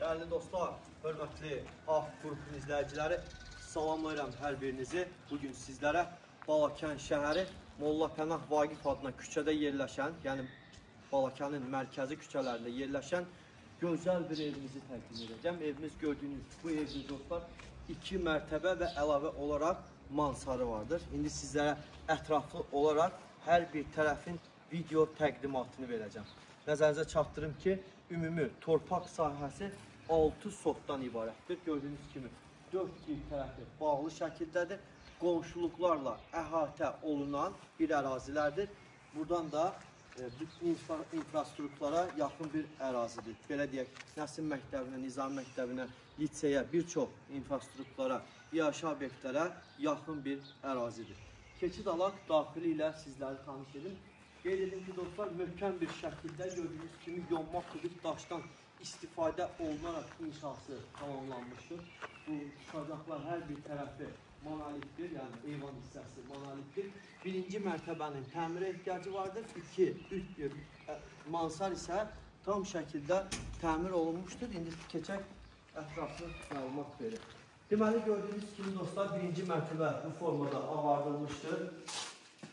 Değerli dostlar, hörmətli AF qrupunun izləyiciləri, salamlayıram hər birinizi. Bugün sizlərə Balakən şəhəri Molla Pənah Vaqif adına küçədə yerləşən, yəni Balakənin mərkəzi küçələrində yerləşən gözəl bir evimizi təqdim edəcəm. Evimiz gördüyünüz bu evimiz dostlar 2 mərtəbə və əlavə olaraq mansarı vardır. İndi sizlərə ətraflı olaraq hər bir tərəfin video təqdimatını verəcəm. Nəzərinizə çatdırım ki, ümumi torpaq sahəsi 6 sotdan ibarətdir. Gördüyünüz kimi 4 bir tərəfi bağlı şəkildədir. Qonşuluqlarla əhatə olunan bir ərazilərdir. Buradan da infrastruktura yaxın bir ərazidir. Belə deyək, Nəsim məktəbinə, Nizam məktəbinə, liseyə, bir çox infrastruktura, yaşayış obyektlərə yaxın bir ərazidir. Keçid alaq daxili ilə sizləri tanış edim. Qeyd edim ki, dostlar, möhkəm bir şəkildə gördüyünüz kimi yonma kubik daşdan istifadə olunaraq inşası tamamlanmışdır. Bu çıxacaqlar hər bir tərəfi monolitdir, yəni eyvan hissəsi monolitdir. Birinci mərtəbənin təmirə ehtiyacı vardır. 2-3 mansar isə tam şəkildə təmir olunmuşdur. İndi keçək ətraflı məlumat verir. Deməli, gördüyünüz kimi dostlar, birinci mərtəbə bu formada ağardılmışdır.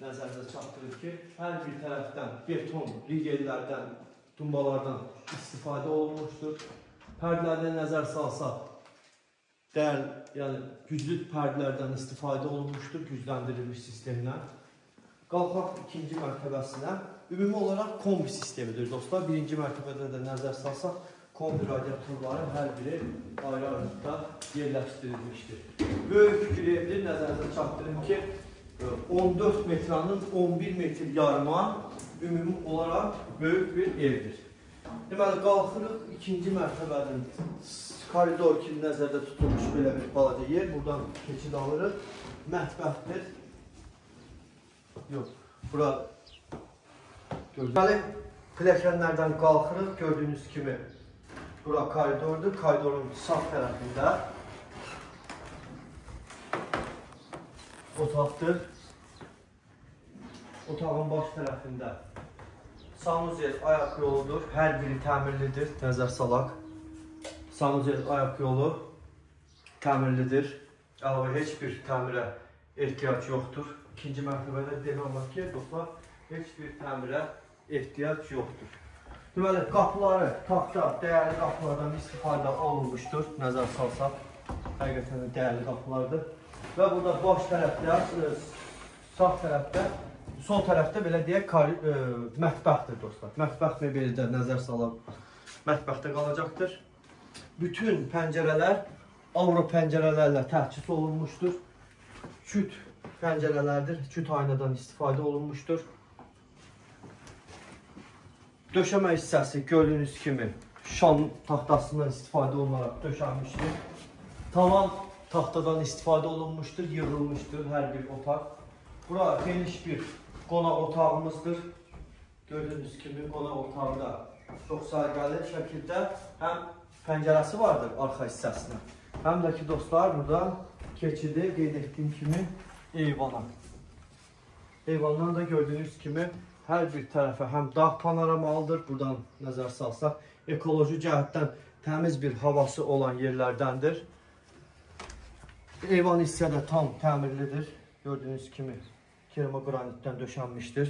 Nəzərinizə çatdırır ki, hər bir tərəfdən beton rigellərdən, tumbalardan istifadə olunmuşdur. Pərdələrdən nəzər salsaq, yəni güclü pərdələrdən istifadə olunmuşdur, gücləndirilmiş sistemdən. Qalxaq ikinci mərtəbəsinə. Ümumi olaraq kombi sistemidir dostlar. Birinci mərtəbədə də nəzər salsaq, kombi radiatorları hər biri ayrı-ayrılıqda yerləşdirilmişdir. Böyük bir evdir, nəzərinizə çatdırım ki, 14 metranın 11 metr yarıma ümumi olaraq böyük bir evdir. Deməli, qalxırıq ikinci mərtəbənin koridor kimi nəzərdə tutulmuş belə bir balaca yer. Buradan keçid alırıq. Mətbəxdir. Yox, bura deməli, pilləkənlərdən qalxırıq. Gördüyünüz kimi bura koridordur. Koridorun sağ tərəfində otaqdır. Otağın baş tərəfində sanuzel ayaq yoludur. Hər biri təmirlidir. Nəzər salaq. Sanuzel ayaq yolu təmirlidir. Əlavə heç bir təmirə ehtiyac yoxdur. İkinci mərtəbədə demək olar ki, dostlar, heç bir təmirə ehtiyac yoxdur. Deməli, qapıları taxta, dəyərli qapılardan istifadə olunmuşdur. Nəzər salsaq, həqiqətən də dəyərli qapılardır. Və burada baş tərəfdə, sağ tərəfdə, sol tərəfdə belə deyək, mətbəxdir dostlar. Mətbəx mebeli də nəzər salaq, mətbəxdə qalacaqdır. Bütün pəncərələr avro pəncərələrlə təchiz olunmuşdur. Küt pəncərələrdir, küt aynadan istifadə olunmuşdur. Döşəmə hissəsi gördüyünüz kimi şam taxtasından istifadə olunaraq döşənmişdir. Tavan taxtadan istifadə olunmuşdur, yığılmışdır hər bir otaq. Bura geniş bir qonaq otağımızdır. Gördüyünüz kimi qonaq otağında çox sayğalı şəkildə həm pəncərəsi vardır arxa hissəsinə. Həm də ki, dostlar, buradan keçidi qeyd etdiyim kimi eyvana. Eyvandan da gördüyünüz kimi hər bir tərəfə həm dağ panoramalıdır. Buradan nəzər salsaq, ekoloji cəhətdən təmiz bir havası olan yerlərdəndir. Eyvan hissə də tam təmirlidir. Gördüyünüz kimi keramo-qranitdən döşənmişdir.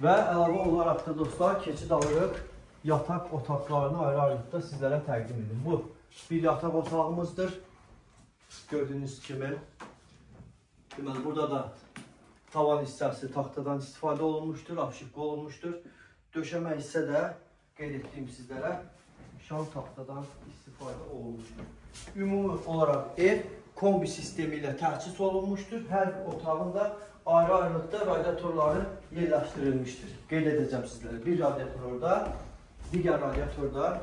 Və əlavə olaraq da dostlar, keçid alırıq. Yataq otaqlarını ayrı-ayrılıqda sizlərə təqdim edim. Bu bir yataq otağımızdır. Gördüyünüz kimi. Deməli, burada da tavan hissəsi taxtadan istifadə olunmuşdur, abşiqqa olunmuşdur. Döşəmə hissə də qeyd etdiyim sizlərə şam taxtadan istifadə olunmuşdur. Ümumi olaraq ev kombi sistemi ilə təchiz olunmuşdur. Hər otağın da ayrı-ayrılıqda radiatorları yerləşdirilmişdir. Qeyd edəcəm sizlərə. Bir radiator orada, digər radiator da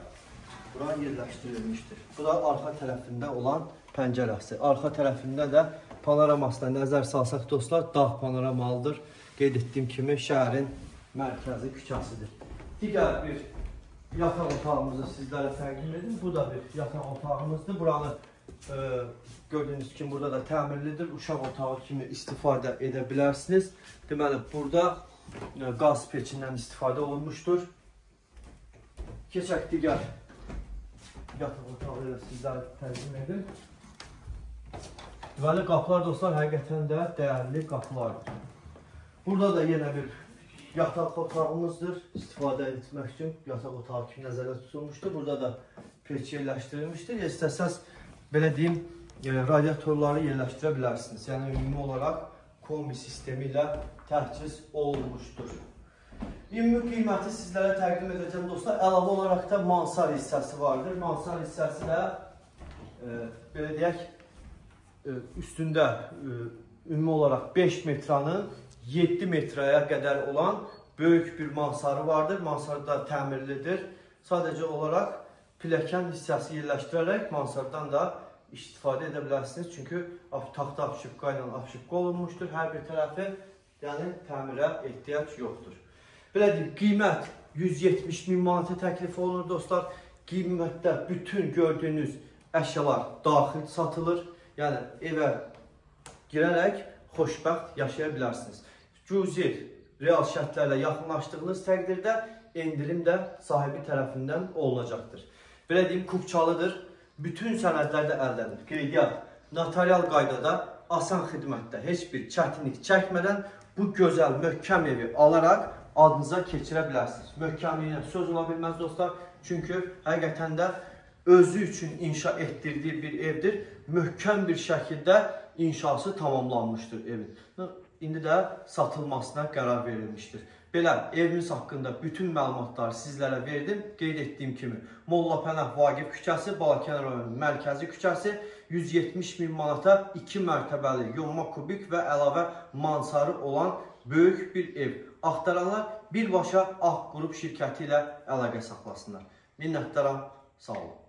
bura yerləşdirilmişdir. Bu da arxa tərəfində olan pəncərəsi. Arxa tərəfində də panoramasına nəzər salsaq dostlar, dağ panoramalıdır. Qeyd etdiyim kimi şəhərin mərkəzi küçəsidir. Digər bir yataq otağımızı sizlərə təqdim edim. Bu da bir yataq otağımızdır. Buranı gördüyünüz kimi burada da təmirlidir. Uşaq otağı kimi istifadə edə bilərsiniz. Deməli, burada qaz peçindən istifadə olunmuşdur. Keçək digər yataq otağı ilə sizlərə təqdim edim. Deməli, qapılar dostlar həqiqətən də dəyərli qapılardır. Burada da yenə bir yataq otağımızdır. İstifadə etmək üçün yataq otağı kimi nəzərdə tutulmuşdur. Burada da peç yerləşdirilmişdir. İstəsəz, belə deyim, radiatorları yerləşdirə bilərsiniz. Yəni, ümumi olaraq kombi sistemi ilə təchiz olunmuşdur. Ümumi qiyməti sizlərə təqdim edəcəm dostlar. Əlavə olaraq da mansar hissəsi vardır. Mansar hissəsi də, belə deyək, üstündə ümumi olaraq 5 metranın 7 metrəyə qədər olan böyük bir mansarı vardır. Mansar da təmirlidir. Sadəcə olaraq pilləkən hissəsi yerləşdirərək mansardan da istifadə edə bilərsiniz. Çünki taxta apşıqqa ilə apşıqqa olunmuşdur. Hər bir tərəfi, yəni təmirə ehtiyac yoxdur. Belə deyim, qiymət 170 min manata təklif olunur dostlar. Qiymətdə bütün gördüyünüz əşyalar daxil satılır. Yəni, evə girərək xoşbəxt yaşaya bilərsiniz. Cüzi real şərtlərlə yaxınlaşdığınız təqdirdə endirim də sahibi tərəfindən olunacaqdır. Belə deyim, kupçalıdır. Bütün sənədlər də əldədir. Qeydiyyat, notarial qaydada, asan xidmətdə, heç bir çətinlik çəkmədən bu gözəl, möhkəm evi alaraq adınıza keçirə bilərsiniz. Möhkəmliyinə söz ola bilməz dostlar. Çünki həqiqətən də özü üçün inşa etdirdiyi bir evdir. Möhkəm bir şəkildə inşası tamamlanmışdır evin. İndi də satılmasına qərar verilmişdir. Belə, evimiz haqqında bütün məlumatları sizlərə verdim. Qeyd etdiyim kimi, Molla Pənah Vaqif küçəsi, Balakən rayonunun mərkəzi küçəsi 170 min manata 2 mərtəbəli yonma kubik və əlavə mansarı olan böyük bir ev. Axtaranlar birbaşa Ağ Qrup şirkəti ilə əlaqə saxlasınlar. Minnətdaram, sağ olun.